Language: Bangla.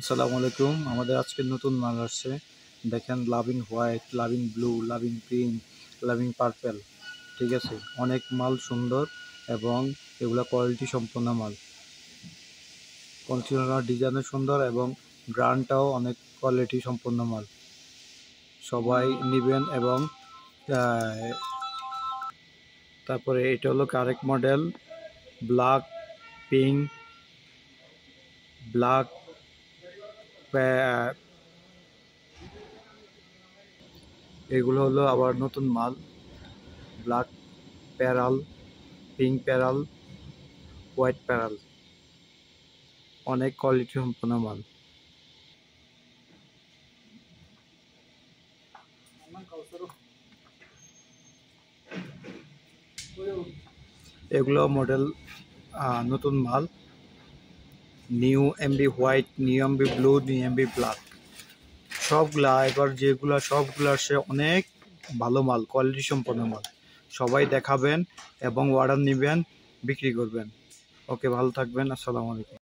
আসসালামু আলাইকুম। আমাদের আজকে নতুন মাল আসছে। দেখেন loving white, loving blue, loving pink, loving purple. ঠিক আছে, অনেক মাল সুন্দর এবং এগুলা কোয়ালিটি সম্পন্ন মাল। কন্টিনিউয়ার ডিজাইনও সুন্দর এবং ব্র্যান্ডটাও অনেক কোয়ালিটি সম্পন্ন মাল। সবাই নেবেন এবং তারপরে এটা হলো correct model black, pink, black, এগুলো হলো আবার নতুন মাল। Black parallel, pink parallel, white parallel, অনেক কোয়ালিটি সম্পন্ন মাল। এগুলো মডেল নতুন মাল। New MB white, new MB blue, new MB black, সবগুলা এবার যেগুলা সবগুলা সে অনেক ভালো মাল, কোয়ালিটি সম্পন্ন মাল। সবাই দেখাবেন এবং অর্ডার নেবেন, বিক্রি করবেন। ওকে, ভালো থাকবেন। আসসালামু আলাইকুম।